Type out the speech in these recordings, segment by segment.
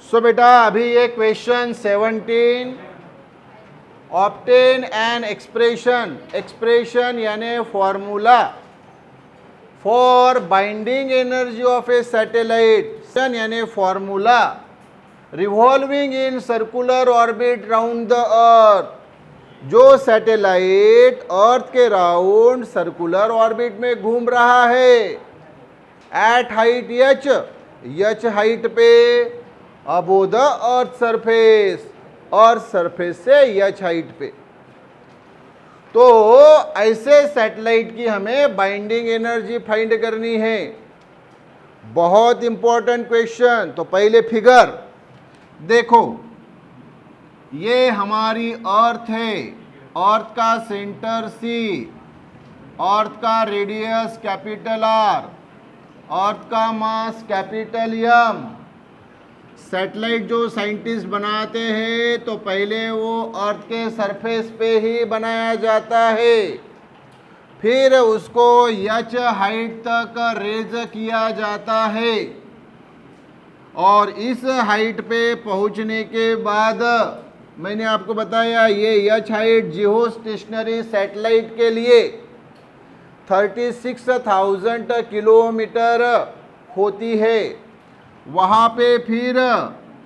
सो बेटा अभी ये क्वेश्चन 17, ऑब्टेन एन एक्सप्रेशन यानी formula for binding energy of a satellite यानी formula revolving in circular orbit round the earth. जो satellite earth के राउंड सर्कुलर ऑर्बिट में घूम रहा है एट हाइट एच हाइट पे अबो the earth surface, earth surface से एच हाइट पे। तो ऐसे सैटेलाइट की हमें बाइंडिंग एनर्जी फाइंड करनी है। बहुत इंपॉर्टेंट क्वेश्चन। तो पहले फिगर देखो, ये हमारी अर्थ है, अर्थ का सेंटर सी, अर्थ का रेडियस कैपिटल आर, अर्थ का मास कैपिटल एम। सैटेलाइट जो साइंटिस्ट बनाते हैं तो पहले वो अर्थ के सरफेस पे ही बनाया जाता है, फिर उसको एच हाइट तक रेज किया जाता है और इस हाइट पे पहुंचने के बाद मैंने आपको बताया ये एच हाइट जियोस्टेशनरी सैटेलाइट के लिए 36,000 किलोमीटर होती है। वहाँ पे फिर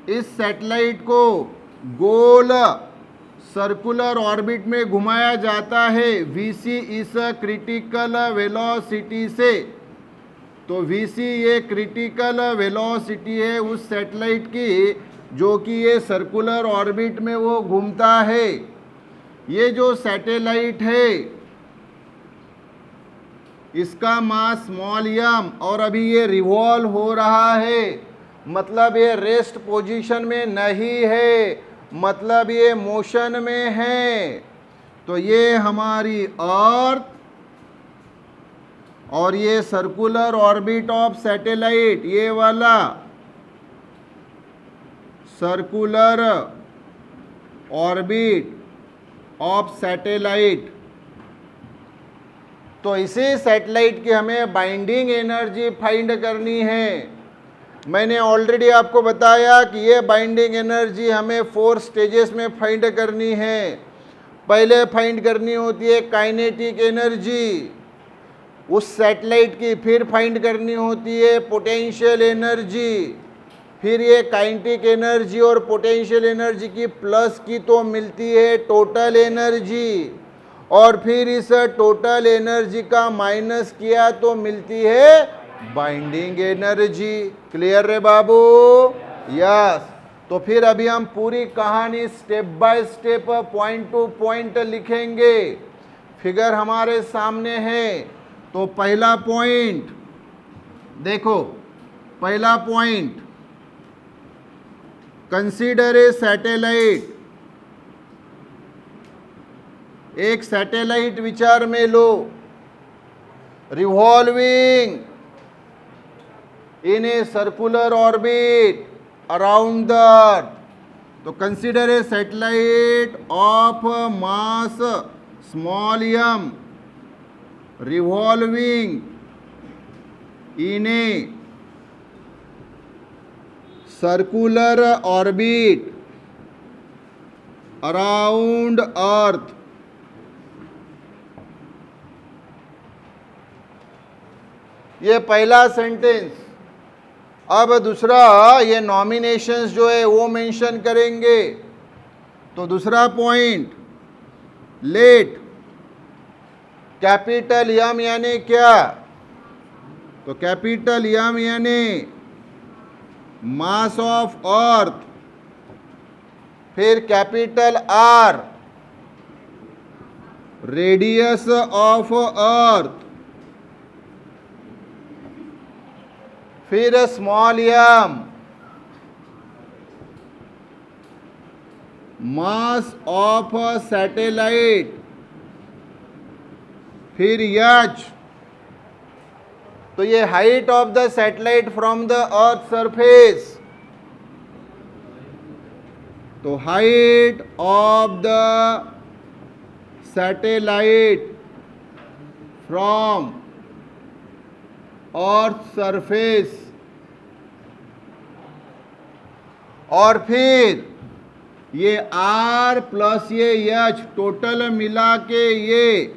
इस सैटेलाइट को गोल सर्कुलर ऑर्बिट में घुमाया जाता है वीसी इस क्रिटिकल वेलोसिटी से। तो वीसी ये क्रिटिकल वेलोसिटी है उस सैटेलाइट की जो कि ये सर्कुलर ऑर्बिट में वो घूमता है। ये जो सैटेलाइट है इसका मास स्मॉल एम और अभी ये रिवॉल्व हो रहा है, मतलब ये रेस्ट पोजीशन में नहीं है, मतलब ये मोशन में है। तो ये हमारी अर्थ और ये सर्कुलर ऑर्बिट ऑफ सैटेलाइट, ये वाला सर्कुलर ऑर्बिट ऑफ सैटेलाइट। तो इसी सैटेलाइट की हमें बाइंडिंग एनर्जी फाइंड करनी है। मैंने ऑलरेडी आपको बताया कि ये बाइंडिंग एनर्जी हमें 4 स्टेजेस में फाइंड करनी है। पहले फाइंड करनी होती है काइनेटिक एनर्जी उस सैटेलाइट की, फिर फाइंड करनी होती है पोटेंशियल एनर्जी, फिर ये काइनेटिक एनर्जी और पोटेंशियल एनर्जी की प्लस की तो मिलती है टोटल एनर्जी, और फिर इस टोटल एनर्जी का माइनस किया तो मिलती है बाइंडिंग एनर्जी। क्लियर रे बाबू? यस। तो फिर अभी हम पूरी कहानी step by step point to point लिखेंगे। फिगर हमारे सामने है। तो पहला पॉइंट देखो, पहला पॉइंट कंसीडर ए सैटेलाइट। एक सैटेलाइट विचार में लो revolving in a circular orbit around the earth. तो consider a satellite of mass small M revolving in a circular orbit around earth. ये पहला सेंटेंस। अब दूसरा, ये नॉमिनेशंस जो है वो मेंशन करेंगे। तो दूसरा पॉइंट, लेट कैपिटल एम यानी क्या? तो कैपिटल एम यानी मास ऑफ अर्थ, फिर capital R radius of earth, फिर small M mass of satellite, फिर एच। तो ये height of the satellite from the earth surface. तो height of the satellite from earth surface और फिर ये R प्लस ये H टोटल मिला के ये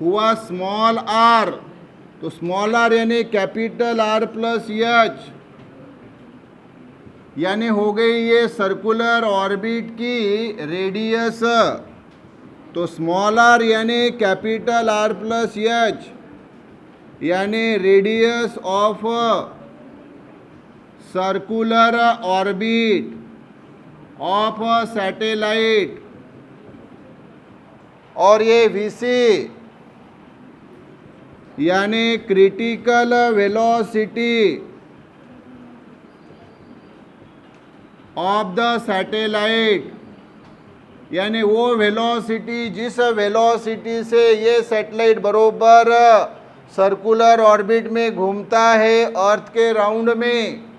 हुआ स्मॉल r, तो स्मॉल r यानी कैपिटल R प्लस H, यानी हो गई ये सर्कुलर ऑर्बिट की रेडियस। तो स्मॉल r यानी कैपिटल R प्लस H यानी radius of circular orbit of satellite. और ये Vc यानी critical velocity of the satellite, यानी वो वेलोसिटी जिस वेलोसिटी से ये सैटेलाइट बरोबर सर्कुलर ऑर्बिट में घूमता है अर्थ के राउंड में।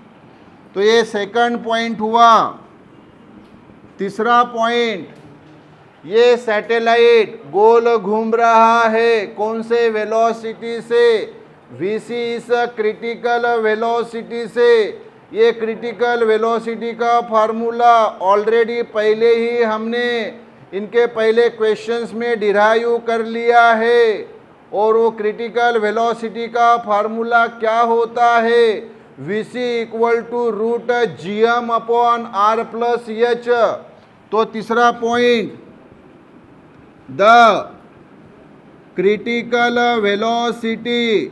तो ये सेकंड पॉइंट हुआ। तीसरा पॉइंट, ये सैटेलाइट गोल घूम रहा है कौन से वेलोसिटी से? Vc इस क्रिटिकल वेलोसिटी से। ये क्रिटिकल वेलोसिटी का फार्मूला ऑलरेडी पहले ही हमने इनके पहले क्वेश्चंस में डिराइव कर लिया है। और वो क्रिटिकल वेलोसिटी का फार्मूला क्या होता है? Vc equal to root gm upon r plus H। तो तीसरा point, the critical velocity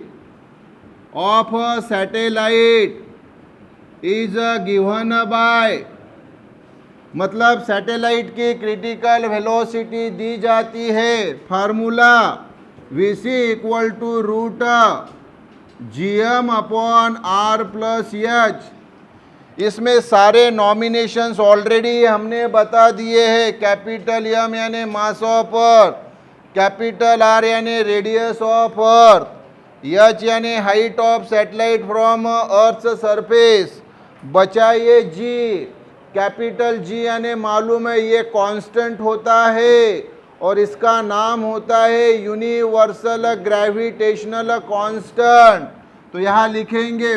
of satellite is given by, मतलब सैटेलाइट की क्रिटिकल वेलोसिटी दी जाती है formula Vc equal to root gm upon r plus H। इसमें सारे nominations already हमने बता दिए हैं। कैपिटल M यानी मास ऑफ अर्थ, कैपिटल R यानी रेडियस ऑफ अर्थ, H यानी height of satellite from earth surface, बचा ये G, कैपिटल G यानी मालूम है ये कांस्टेंट होता है और इसका नाम होता है यूनिवर्सल ग्रेविटेशनल कांस्टेंट। तो यहाँ लिखेंगे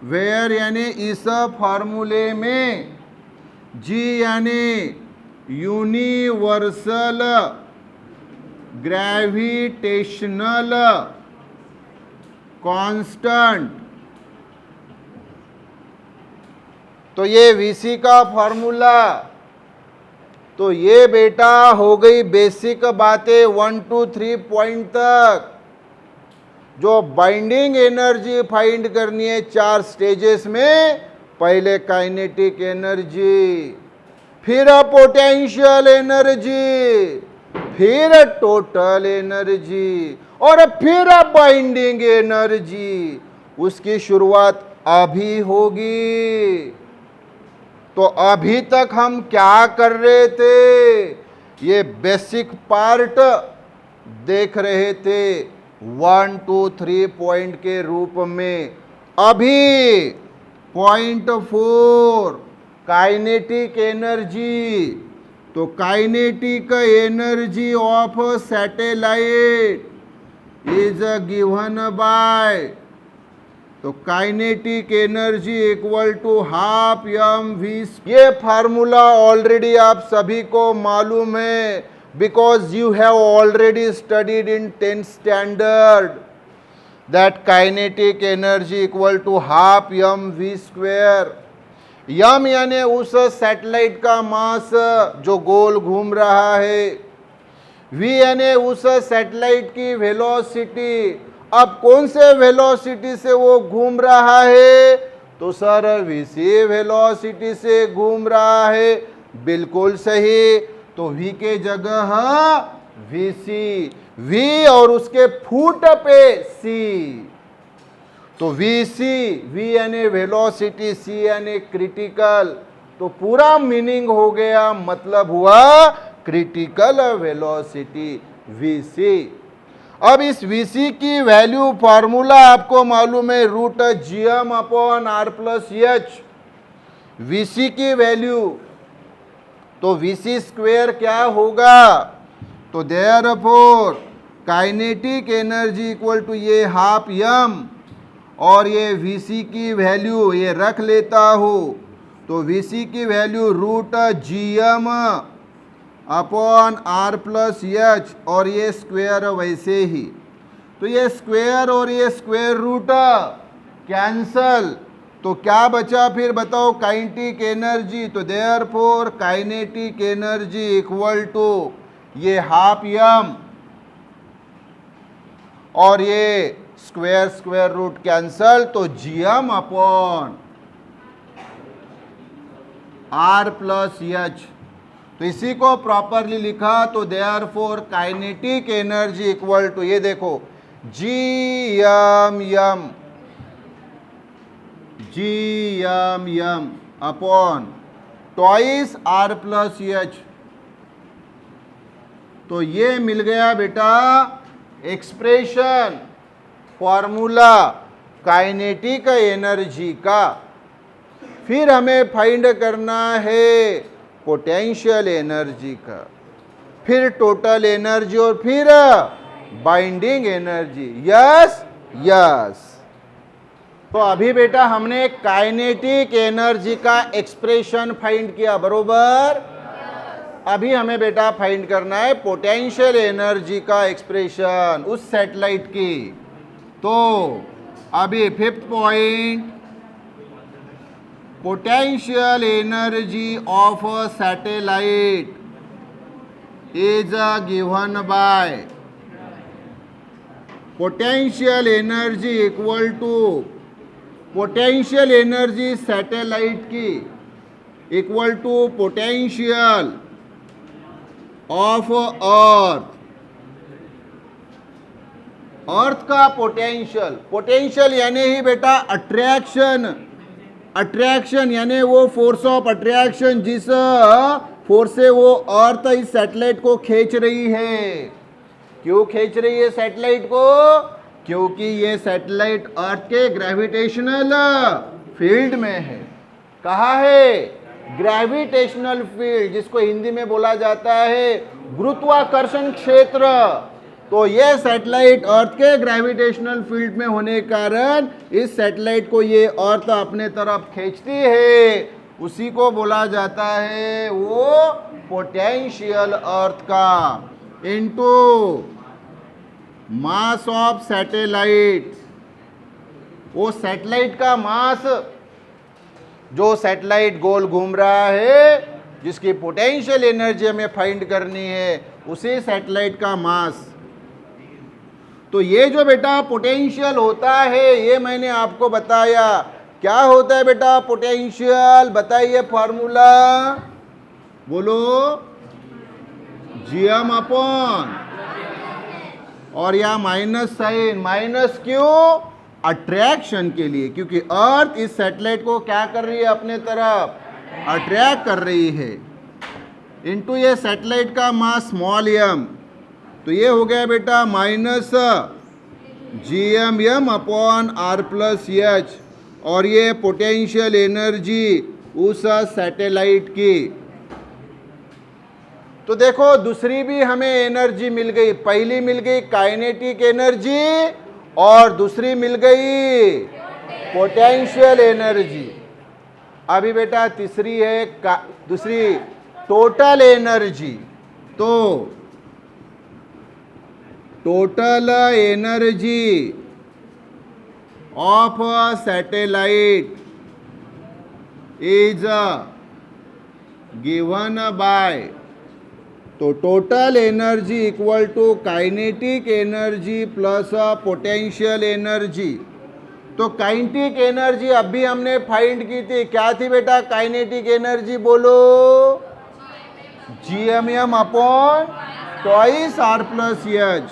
वेयर यानी इस फार्मूले में G यानी यूनिवर्सल ग्रेविटेशनल कांस्टेंट। तो ये Vc का फार्मूला। तो ये बेटा हो गई बेसिक बातें 1 to 3 पॉइंट तक। जो बाइंडिंग एनर्जी फाइंड करनी है 4 स्टेजेस में, पहले काइनेटिक एनर्जी, फिर पोटेंशियल एनर्जी, फिर टोटल एनर्जी और फिर बाइंडिंग एनर्जी। उसकी शुरुआत अभी होगी। तो अभी तक हम क्या कर रहे थे? ये बेसिक पार्ट देख रहे थे 1 to 3 पॉइंट के रूप में। अभी पॉइंट 4 काइनेटिक एनर्जी। तो kinetic energy of satellite is given by, तो kinetic energy equal to half mv। ये फार्मूला ऑलरेडी आप सभी को मालूम है, because you have already studied in 10th standard that kinetic energy equal to half mv square। m यानी उस satellite का मास जो गोल घूम रहा है, v यानी उस सैटेलाइट की वेलोसिटी। अब कौन से वेलोसिटी से वो घूम रहा है? तो सर Vc वेलोसिटी से घूम रहा है। बिल्कुल सही। तो v के जगह Vc, v और उसके फुट पे c। तो Vc, v यानी वेलोसिटी, c यानी क्रिटिकल। तो पूरा मीनिंग हो गया, मतलब हुआ क्रिटिकल वेलोसिटी Vc। अब इस Vc की वैल्यू फार्मूला आपको मालूम है root gm upon r plus H। Vc की वैल्यू, तो Vc स्क्वेयर क्या होगा? तो therefore kinetic energy equal to ये हाफ m और ये Vc की वैल्यू ये रख लेता हूँ, तो Vc की value root GM upon R plus H, और ये स्क्वेयर वैसे ही, तो ये स्क्वेयर और ये स्क्वेयर रूट कैंसल, तो क्या बचा फिर बताओ, काइनेटिक एनर्जी। तो therefore kinetic energy equal to ये हाफ m और ये स्क्वेयर स्क्वेयर रूट कैंसल, तो GM upon R plus H. तो इसी को प्रॉपरली लिखा, तो therefore kinetic energy equal to ये देखो GM upon twice R plus H. तो ये मिल गया बेटा एक्सप्रेशन, फॉर्मूला काइनेटिक एनर्जी का। फिर हमें फाइंड करना है पोटेंशियल एनर्जी का, फिर टोटल एनर्जी और फिर बाइंडिंग एनर्जी। Yes yes. तो अभी बेटा हमने काइनेटिक एनर्जी का एक्सप्रेशन फाइंड किया, बरोबर। अभी हमें बेटा फाइंड करना है पोटेंशियल एनर्जी का एक्सप्रेशन उस सैटेलाइट की। तो अभी fifth point, potential energy of a satellite is given by potential energy equal to potential energy satellite की equal to potential of earth। अर्थ का पोटेंशियल, पोटेंशियल यानी ही बेटा अट्रैक्शन, अट्रैक्शन यानी वो फोर्स ऑफ अट्रैक्शन जिस फोर्स से वो अर्थ इस सैटेलाइट को खींच रही है। क्यों खींच रही है सैटेलाइट को? क्योंकि ये सैटेलाइट अर्थ के ग्रेविटेशनल फील्ड में है। कहाँ है? ग्रेविटेशनल फील्ड, जिसको हिंदी में बोला जाता है गुरुत्वाकर्षण क्षेत्र। तो ये सैटेलाइट अर्थ के ग्रेविटेशनल फील्ड में होने के कारण इस सैटेलाइट को ये अर्थ अपने तरफ खींचती है, उसी को बोला जाता है वो पोटेंशियल अर्थ का इनटू मास ऑफ सैटेलाइट। वो सैटेलाइट का मास, जो सैटेलाइट गोल घूम रहा है, जिसकी पोटेंशियल एनर्जी हमें फाइंड करनी है, उसी सैटेलाइट का मास। तो ये जो बेटा पोटेंशियल होता है, ये मैंने आपको बताया। क्या होता है बेटा पोटेंशियल? बताइए फॉर्मूला, बोलो। GM अपॉन, और या माइनस साइन, माइनस क्यों? अट्रैक्शन के लिए, क्योंकि अर्थ इस सैटेलाइट को क्या कर रही है? अपने तरफ अट्रैक्ट कर रही है। इनटू ये सैटेलाइट का मास स्मॉल m, तो ये हो गया बेटा minus GM upon R plus H, और ये पोटेंशियल एनर्जी उस सैटेलाइट की। तो देखो दूसरी भी हमें एनर्जी मिल गई। पहली मिल गई काइनेटिक एनर्जी और दूसरी मिल गई पोटेंशियल एनर्जी। अभी बेटा तीसरी है दूसरी टोटल एनर्जी। तो total energy of satellite is given by, तो total energy equal to kinetic energy plus potential energy. तो काइनेटिक एनर्जी अभी हमने फाइंड की थी, क्या थी बेटा काइनेटिक एनर्जी? बोलो। GM upon twice R plus H,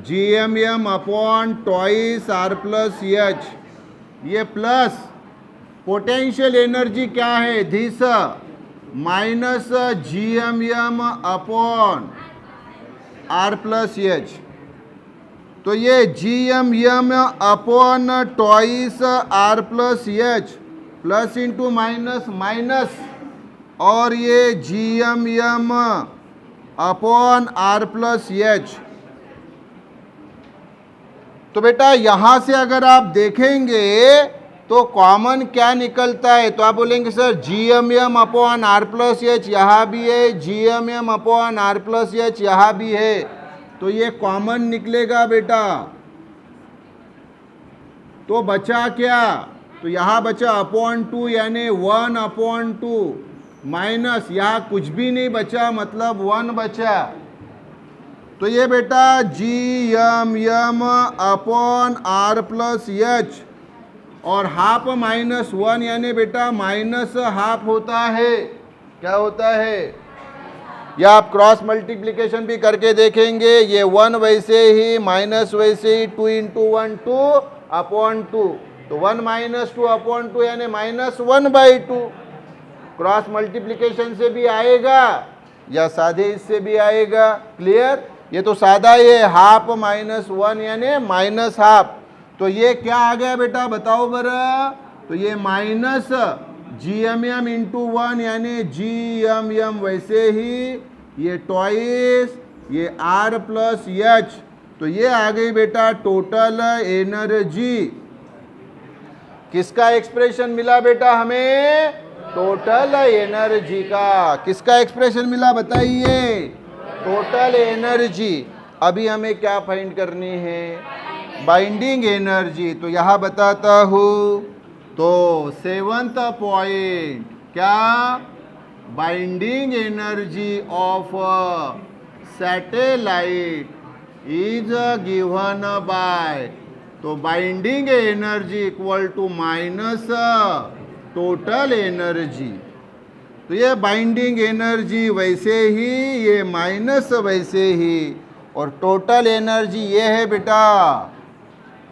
GM upon twice R plus H. ये प्लस पोटेंशियल एनर्जी क्या है? This minus GM upon R plus H. तो ये GM upon twice R plus H plus into minus minus, और ये GM upon R plus H. तो बेटा यहां से अगर आप देखेंगे तो कॉमन क्या निकलता है, तो आप बोलेंगे sir G M M upon R plus H यहाँ भी है, G M M upon R plus H यहाँ भी है, तो ये कॉमन निकलेगा बेटा। तो बचा क्या, तो यहाँ बचा अपॉन 2 यानी 1 अपॉन 2 माइनस यहाँ कुछ भी नहीं बचा मतलब 1 बचा। तो ये बेटा G M M upon R plus H और हाफ माइनस 1 यानी बेटा माइनस हाफ होता है। क्या होता है, या आप क्रॉस मल्टीप्लिकेशन भी करके देखेंगे, ये 1 वैसे ही माइनस वैसे ही 2 इंटू 1 2 अपॉन 2, तो 1 माइनस 2 अपॉन 2 यानी माइनस 1/2। क्रॉस मल्टीप्लिकेशन से भी आएगा या सादे इससे भी आएगा। क्लियर, ये तो सादा ही है, हाफ माइनस 1 यानी माइनस हाफ। तो ये क्या आ गया बेटा बताओ बरा, तो ये minus G M M into 1 यानी जी एम एम वैसे ही, ये ट्वाइस ये आर प्लस एच, तो ये आ गई बेटा टोटल एनर्जी। किसका एक्सप्रेशन मिला बेटा हमें, टोटल एनर्जी का। किसका एक्सप्रेशन मिला बताइए, टोटल एनर्जी। अभी हमें क्या फाइंड करनी है, बाइंडिंग एनर्जी। तो यहां बताता हूं, तो 7th पॉइंट क्या, binding energy of satellite is given by, तो binding energy equal to minus total energy. तो ये बाइंडिंग एनर्जी वैसे ही, ये माइनस वैसे ही, और टोटल एनर्जी ये है बेटा,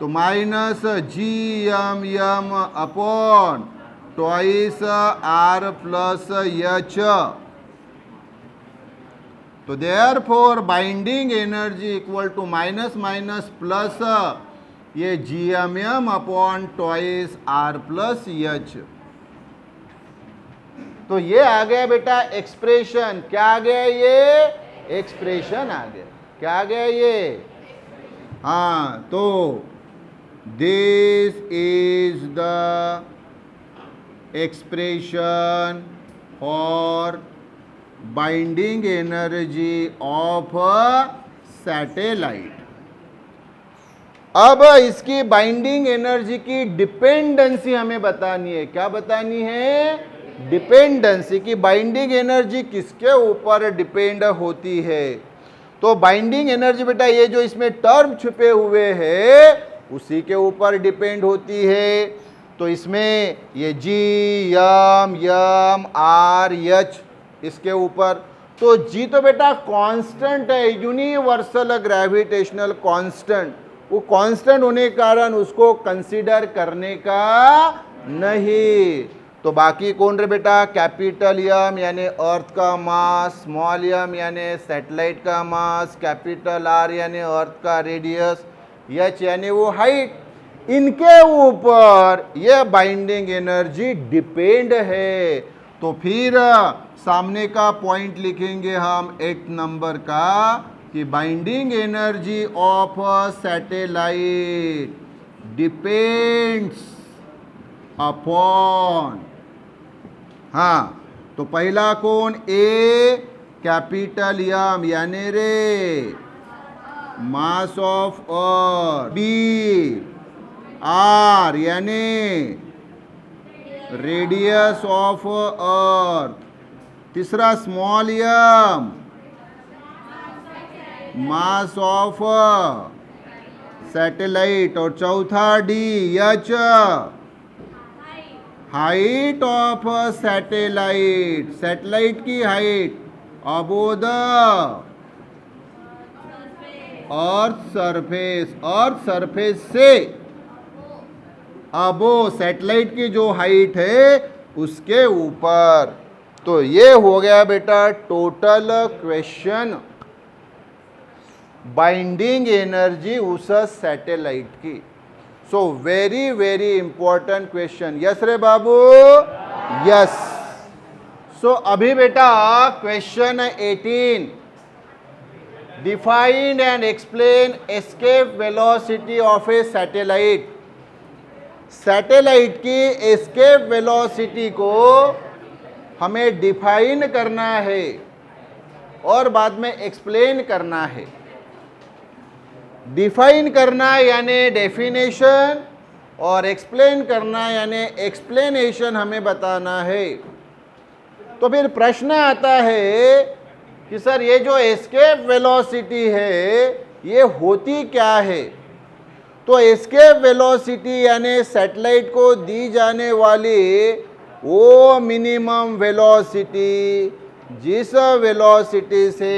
तो minus G M M upon twice R plus H. तो therefore binding energy equal to minus minus plus ये G M M upon twice R plus H. तो ये आ गया बेटा एक्सप्रेशन। क्या आ गया, ये एक्सप्रेशन आ गया। क्या आ गया ये, हाँ, तो this is the expression for binding energy of satellite. अब इसकी बाइंडिंग एनर्जी की डिपेंडेंसी हमें बतानी है। क्या बतानी है, डिपेंडेंसी की बाइंडिंग एनर्जी किसके ऊपर डिपेंड होती है। तो बाइंडिंग एनर्जी बेटा ये जो इसमें टर्म छुपे हुए हैं उसी के ऊपर डिपेंड होती है। तो इसमें ये G M M R H इसके ऊपर, तो जी तो बेटा कांस्टेंट है, यूनिवर्सल ग्रेविटेशनल कांस्टेंट। वो कांस्टेंट होने के कारण उसको कंसीडर करने का नहीं। तो बाकी कौन रे बेटा, कैपिटल एम यानी अर्थ का मास, स्मॉल एम यानी सैटेलाइट का मास, कैपिटल आर यानी अर्थ का रेडियस, एच यानी वो हाइट। इनके ऊपर ये बाइंडिंग एनर्जी डिपेंड है। तो फिर सामने का पॉइंट लिखेंगे हम 8 नंबर का, कि binding energy of satellite depends upon, हाँ, तो पहला कौन, ए कैपिटल एम यानी रे mass of earth, B R यानी रेडियस ऑफ अर्थ, तीसरा small M mass of satellite, और चौथा D H height of satellite, satellite की height above the earth surface, earth surface से अबो सैटेलाइट की जो हाइट है उसके ऊपर। तो ये हो गया बेटा टोटल क्वेश्चन बाइंडिंग एनर्जी उस सैटेलाइट की। So very very important question. Yes रे बाबू, यस। सो अभी बेटा question 18 define and explain escape velocity of a satellite. Satellite की एस्केप वेलोसिटी को हमें डिफाइन करना है और बाद में एक्सप्लेन करना है। डिफाइन करना यानी डेफिनेशन और एक्सप्लेन करना यानी एक्सप्लेनेशन हमें बताना है। तो फिर प्रश्न आता है कि सर ये जो एस्केप वेलोसिटी है ये होती क्या है? तो एस्केप वेलोसिटी यानी सैटेलाइट को दी जाने वाली वो मिनिमम वेलोसिटी जिस वेलोसिटी से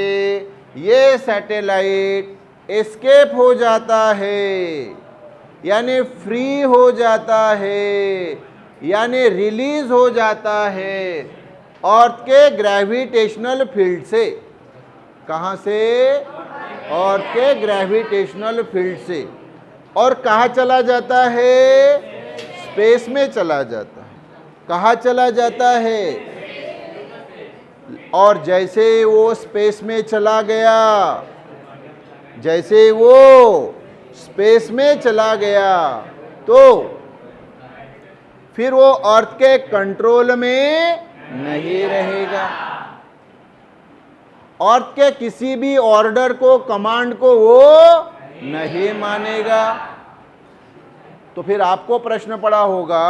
ये सैटेलाइट एस्केप हो जाता है यानी फ्री हो जाता है यानी रिलीज हो जाता है अर्थ के ग्रेविटेशनल फील्ड से। कहाँ से? अर्थ के ग्रेविटेशनल फील्ड से। और कहाँ चला जाता है? स्पेस में चला जाता है। कहाँ चला जाता है? और जैसे वो स्पेस में चला गया, जैसे वो स्पेस में चला गया तो फिर वो अर्थ के कंट्रोल में नहीं रहेगा। अर्थ के किसी भी ऑर्डर को, कमांड को वो नहीं मानेगा। तो फिर आपको प्रश्न पड़ा होगा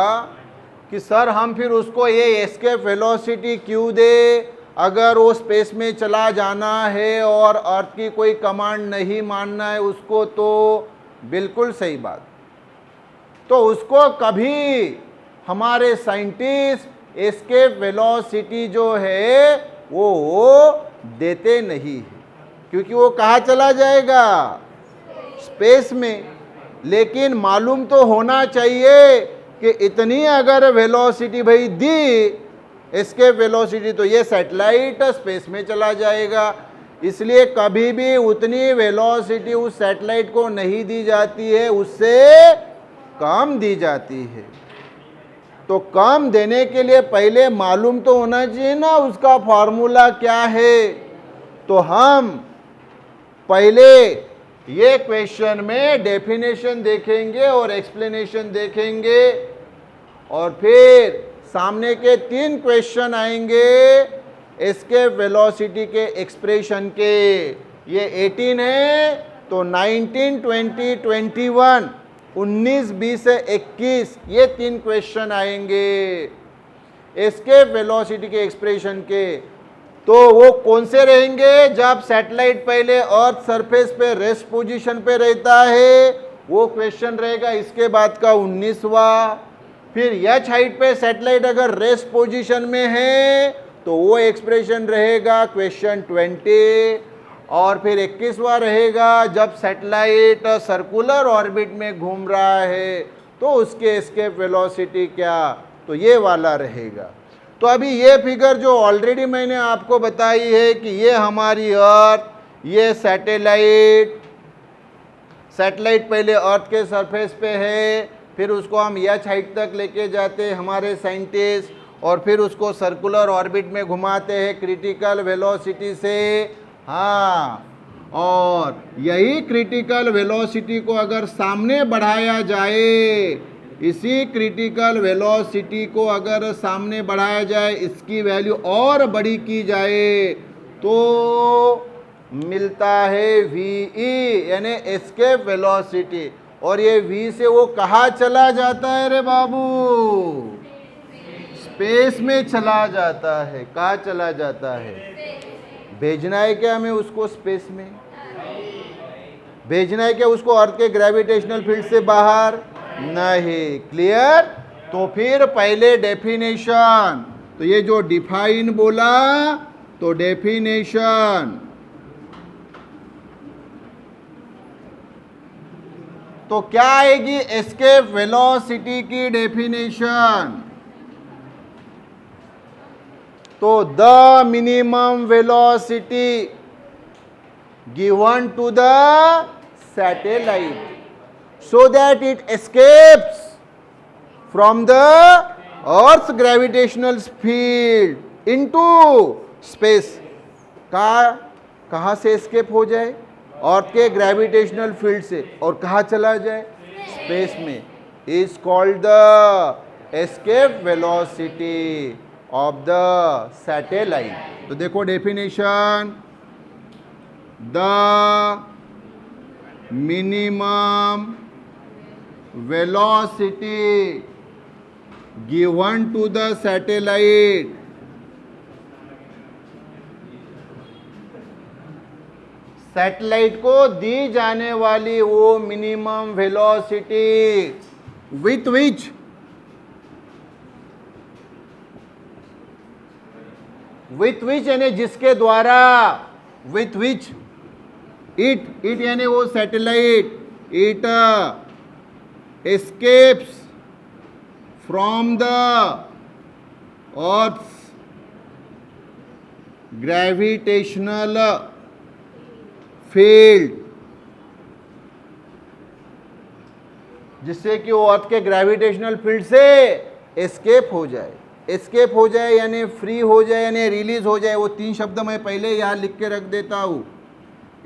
कि सर हम फिर उसको ये एस्केप वेलोसिटी क्यों दे? अगर वो स्पेस में चला जाना है और अर्थ की कोई कमांड नहीं मानना है उसको, तो बिल्कुल सही बात। तो उसको कभी हमारे साइंटिस्ट एस्केप वेलोसिटी जो है वो देते नहीं है, क्योंकि वो कहाँ चला जाएगा? स्पेस में। लेकिन मालूम तो होना चाहिए कि इतनी अगर वेलोसिटी भाई दी एस्केप वेलोसिटी तो ये सैटेलाइट स्पेस में चला जाएगा। इसलिए कभी भी उतनी वेलोसिटी उस सैटेलाइट को नहीं दी जाती है, उससे कम दी जाती है। तो कम देने के लिए पहले मालूम तो होना चाहिए ना उसका फॉर्मूला क्या है। तो हम पहले ये क्वेश्चन में डेफिनेशन देखेंगे और एक्सप्लेनेशन देखेंगे और फिर सामने के 3 क्वेश्चन आएंगे एस्केप वेलोसिटी के एक्सप्रेशन के। ये 18 है तो 19, 20, 21, 19, 20 से 21 ये 3 क्वेश्चन आएंगे एस्केप वेलोसिटी के एक्सप्रेशन के। तो वो कौन से रहेंगे? जब सैटेलाइट पहले अर्थ सरफेस पे रेस्ट पोजीशन पे रहता है वो क्वेश्चन रहेगा इसके बाद का 19वां। फिर एच हाइट पे सैटेलाइट अगर रेस्ट पोजीशन में है तो वो एक्सप्रेशन रहेगा क्वेश्चन 20। और फिर 21वां रहेगा जब सैटेलाइट सर्कुलर ऑर्बिट में घूम रहा है तो उसके एस्केप वेलोसिटी क्या, तो ये वाला रहेगा। तो अभी ये फिगर जो ऑलरेडी मैंने आपको बताई है कि ये हमारी अर्थ, ये सैटेलाइट पहले अर्थ के सरफेस पे है, फिर उसको हम एच हाइट तक लेके जाते हैं हमारे साइंटिस्ट और फिर उसको सर्कुलर ऑर्बिट में घुमाते हैं क्रिटिकल वेलोसिटी से। हाँ, और यही क्रिटिकल वेलोसिटी को अगर सामने बढ़ाया जाए, इसी क्रिटिकल वेलोसिटी को अगर सामने बढ़ाया जाए, इसकी वैल्यू और बड़ी की जाए तो मिलता है VE यानी एस्केप वेलोसिटी। और ये V से वो कहाँ चला जाता है रे बाबू? स्पेस में चला जाता है। कहाँ चला जाता है? भेजना है क्या हमें उसको स्पेस में? भेजना है क्या उसको अर्थ के ग्रेविटेशनल फील्ड से बाहर? नहीं। क्लियर? तो फिर पहले डेफिनेशन, तो ये जो डिफाइन बोला तो डेफिनेशन, तो क्या आएगी एस्केप वेलोसिटी की डेफिनेशन? तो the minimum velocity given to the satellite so that it escapes from the Earth's gravitational field into space। कहाँ से escape हो जाए? अर्थ के ग्रेविटेशनल फील्ड से और कहाँ चला जाए, स्पेस में, is called the escape velocity of the satellite. तो देखो definition, the minimum velocity given to the satellite satellite को दी जाने वाली वो मिनिमम वेलोसिटी विथ विच यानी जिसके द्वारा, विथ विच इट यानी वो satellite, it escapes from the earth's gravitational field, जिससे कि वो अर्थ के ग्रेविटेशनल फील्ड से एस्केप हो जाए। एस्केप हो जाए यानी फ्री हो जाए यानी रिलीज हो जाए। वो तीन शब्द मैं पहले यहाँ लिख के रख देता हूँ।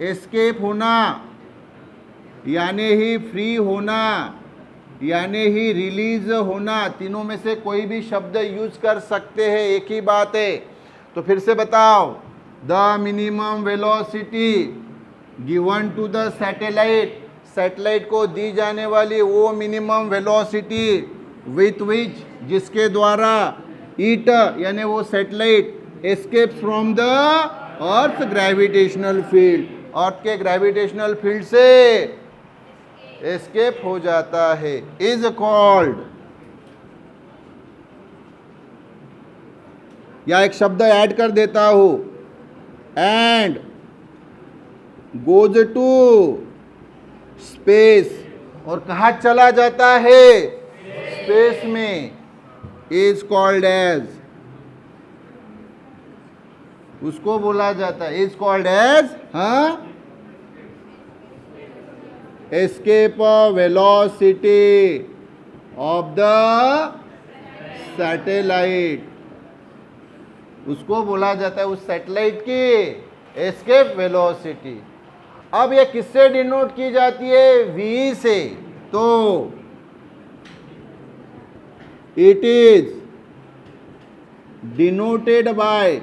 एस्केप होना यानी ही फ्री होना यानी ही रिलीज होना, तीनों में से कोई भी शब्द यूज कर सकते हैं, एक ही बात है। तो फिर से बताओ, the minimum velocity given to the satellite, satellite को दी जाने वाली वो मिनिमम वेलोसिटी विथ विच जिसके द्वारा इट यानी वो satellite escape from the earth gravitational field, earth के ग्रेविटेशनल फील्ड से एस्केप हो जाता है, इज कॉल्ड, या एक शब्द ऐड कर देता हूं, एंड गोज टू स्पेस, और कहा चला जाता है, स्पेस में, इज कॉल्ड एज, उसको बोला जाता है, is called as escape velocity of the satellite, उसको बोला जाता है उस सैटेलाइट की एस्केप वेलोसिटी। अब ये किससे डिनोट की जाती है, वी से, तो it is denoted by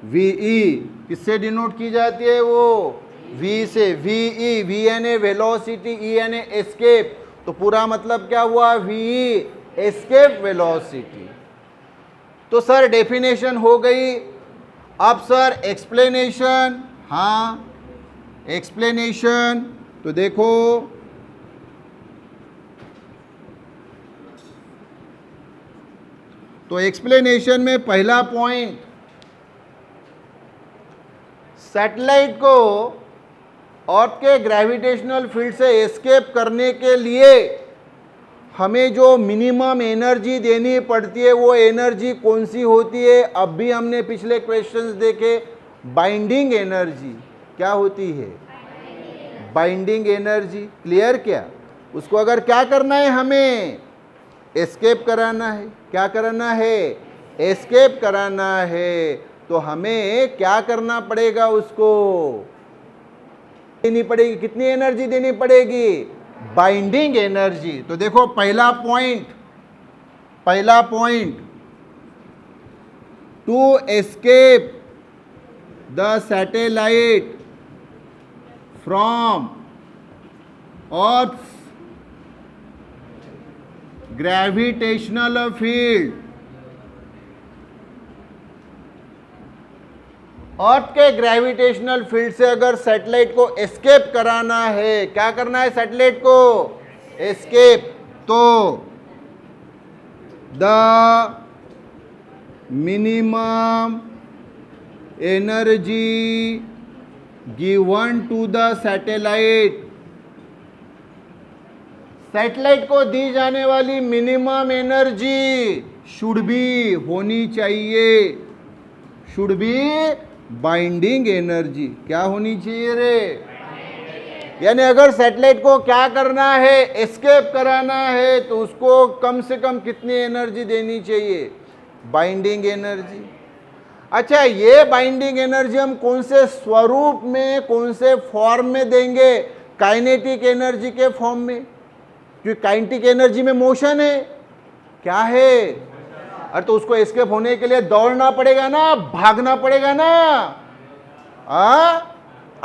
VE, किससे डिनोट की जाती है वो, वी से, वीई, वी यानी वेलोसिटी, ई यानी एस्केप, तो पूरा मतलब क्या हुआ, वीई एस्केप वेलोसिटी। तो सर डेफिनेशन हो गई। अब सर एक्सप्लेनेशन, हाँ एक्सप्लेनेशन, तो देखो तो एक्सप्लेनेशन में पहला पॉइंट, सैटेलाइट को अर्थ के ग्रेविटेशनल फील्ड से एस्केप करने के लिए हमें जो मिनिमम एनर्जी देनी पड़ती है वो एनर्जी कौन सी होती है, अब भी हमने पिछले क्वेश्चंस देखे, बाइंडिंग एनर्जी। क्या होती है, बाइंडिंग एनर्जी, क्लियर क्या, उसको अगर क्या करना है, हमें एस्केप कराना है, क्या कराना है, एस्केप कराना है, तो हमें क्या करना पड़ेगा, उसको देनी पड़ेगी, कितनी एनर्जी देनी पड़ेगी, बाइंडिंग एनर्जी। तो देखो पहला point, to escape the satellite from earth gravitational field, earth के ग्रेविटेशनल फील्ड से अगर सैटेलाइट को एस्केप कराना है, क्या करना है, सैटेलाइट को एस्केप, तो the minimum energy given to the satellite, satellite को दी जाने वाली मिनिमम एनर्जी शुड बी होनी चाहिए, शुड बी बाइंडिंग एनर्जी, क्या होनी चाहिए रे, यानी अगर सैटेलाइट को क्या करना है, एस्केप कराना है, तो उसको कम से कम कितनी एनर्जी देनी चाहिए, बाइंडिंग एनर्जी। अच्छा, ये बाइंडिंग एनर्जी हम कौन से स्वरूप में, कौन से फॉर्म में देंगे? काइनेटिक एनर्जी के फॉर्म में, क्योंकि काइनेटिक एनर्जी में मोशन है। क्या है? अरे तो उसको एस्केप होने के लिए दौड़ना पड़ेगा ना, भागना पड़ेगा ना।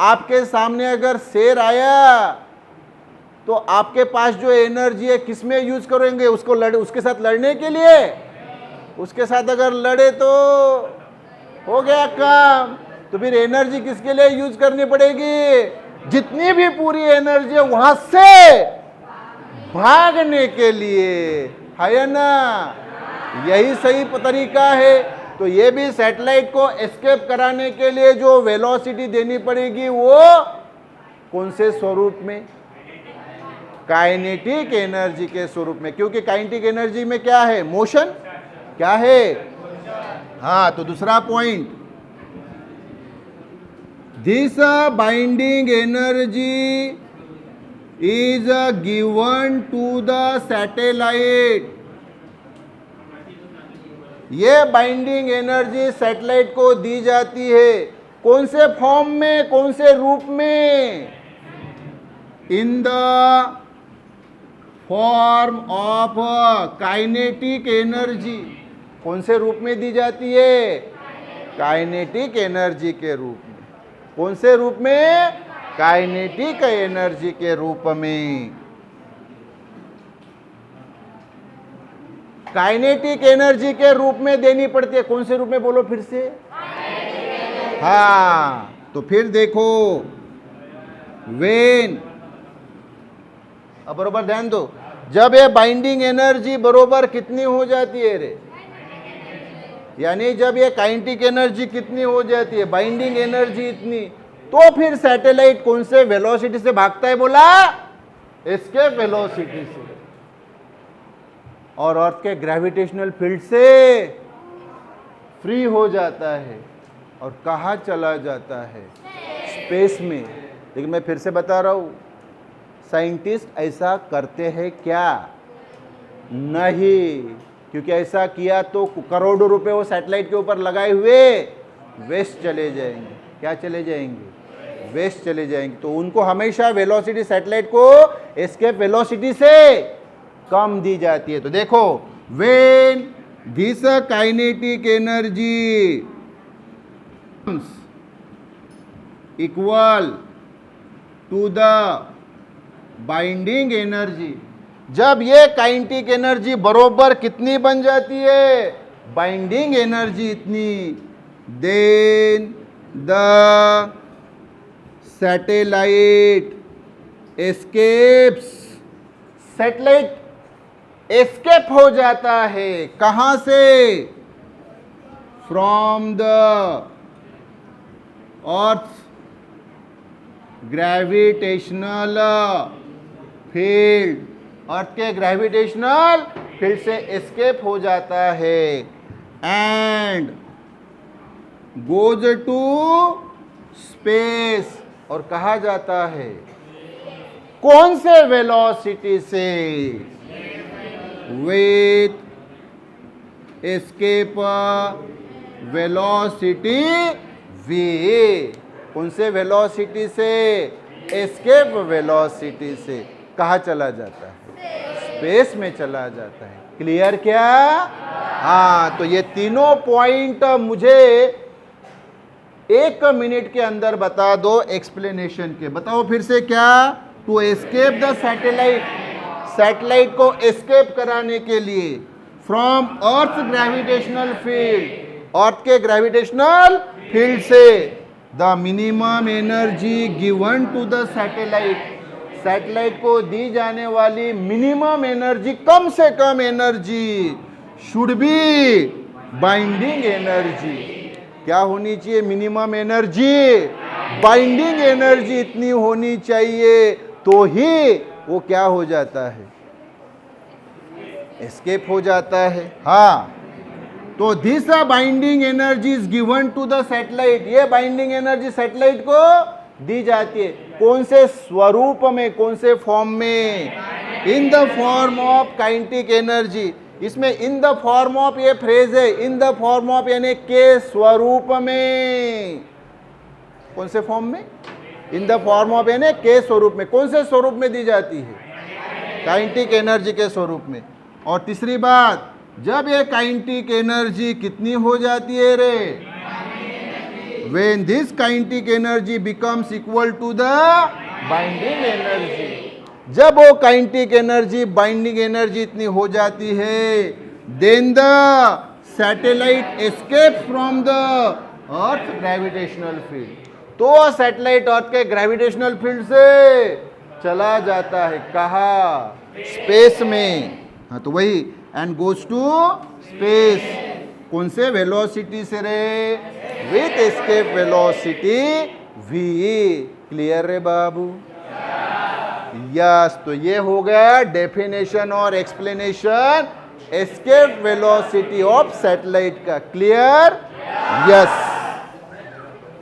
आपके सामने अगर शेर आया तो आपके पास जो एनर्जी है किस में यूज करेंगे? उसको उसके साथ लड़ने के लिए। उसके साथ अगर लड़े तो हो गया काम। तो फिर एनर्जी किसके लिए यूज करनी पड़ेगी? जितनी भी पूरी एनर्जी है वहां से भागने के लिए, है ना? यही सही तरीका है। तो ये भी सैटेलाइट को एस्केप कराने के लिए जो वेलोसिटी देनी पड़ेगी वो कौन से स्वरूप में? काइनेटिक एनर्जी के स्वरूप में, क्योंकि काइनेटिक एनर्जी में क्या है? मोशन। क्या है? हाँ, तो दूसरा point, this binding energy is given to the satellite. ये बाइंडिंग एनर्जी सैटेलाइट को दी जाती है। कौन से फॉर्म में, कौन से रूप में? In the form of kinetic energy. कौन से रूप में दी जाती है? काइनेटिक एनर्जी के रूप में। कौन से रूप में? काइनेटिक एनर्जी के रूप में। काइनेटिक एनर्जी के रूप में देनी पड़ती है। कौन से रूप में? बोलो फिर से। हाँ, तो फिर देखो, वेन, अब बरोबर ध्यान दो, जब ये बाइंडिंग एनर्जी बरोबर कितनी हो जाती है रे? यानी जब ये काइनेटिक एनर्जी कितनी हो जाती है, बाइंडिंग एनर्जी इतनी, तो फिर सैटेलाइट कौन से वेलोसिटी से भागता है? बोला एस्केप वेलोसिटी से, और अर्थ के ग्रेविटेशनल फील्ड से फ्री हो जाता है। और कहाँ चला जाता है? स्पेस में। लेकिन मैं फिर से बता रहा हूँ, साइंटिस्ट ऐसा करते हैं क्या? नहीं, क्योंकि ऐसा किया तो करोड़ों रुपए वो सैटेलाइट के ऊपर लगाए हुए वेस्ट चले जाएंगे। क्या चले जाएंगे? वेस्ट चले जाएंगे। तो उनको हमेशा वेलोसिटी, सैटेलाइट को एस्केप वेलोसिटी से कम दी जाती है। तो देखो, when this kinetic energy equal to the binding energy, जब ये काइनेटिक एनर्जी बरोबर कितनी बन जाती है? बाइंडिंग एनर्जी इतनी, then the satellite escapes, satellite escape हो जाता है। कहां से? From the earth gravitational field, earth के ग्रेविटेशनल फील्ड से एस्केप हो जाता है, एंड गोज टू स्पेस। और कहा जाता है कौन से वेलोसिटी से? With escape velocity v। कौन से वेलोसिटी से? एस्केप वेलोसिटी से। कहाँ चला जाता है? स्पेस में चला जाता है। क्लियर क्या? हाँ, तो ये तीनों पॉइंट मुझे 1 मिनट के अंदर बता दो एक्सप्लेनेशन के। बताओ फिर से। क्या? To escape the satellite, satellite को एस्केप कराने के लिए from earth gravitational field, earth के ग्रेविटेशनल फील्ड से, the minimum energy given to the satellite, satellite को दी जाने वाली मिनिमम एनर्जी, कम से कम energy should be binding energy. क्या होनी चाहिए? मिनिमम एनर्जी, बाइंडिंग एनर्जी इतनी होनी चाहिए, तो ही वो क्या हो जाता है? एस्केप हो जाता है। हाँ, तो this binding energy is given to the satellite, ये बाइंडिंग एनर्जी सैटेलाइट को दी जाती है। कौन से स्वरूप में, कौन से फॉर्म में? In the form of kinetic energy. इसमें इन द फॉर्म ऑफ ये फ्रेज है, इन द फॉर्म ऑफ यानी के स्वरूप में। कौन से फॉर्म में? इन द फॉर्म ऑफ यानी के स्वरूप में। कौन से स्वरूप में दी जाती है? काइनेटिक एनर्जी के स्वरूप में। और तीसरी बात, जब ये काइनेटिक एनर्जी कितनी हो जाती है रे? When this kinetic energy becomes equal to the binding energy. जब वो काइनेटिक एनर्जी बाइंडिंग एनर्जी इतनी हो जाती है, then the satellite escape from the earth gravitational field. तो सैटेलाइट अर्थ के ग्रेविटेशनल फील्ड से चला जाता है, कहा? स्पेस में। हाँ, तो वही, एंड गोज टू स्पेस। कौन से वेलोसिटी से रे? With escape velocity v। Clear रे बाबू? यस। तो ये हो गया डेफिनेशन और explanation escape velocity of satellite का। क्लियर? यस।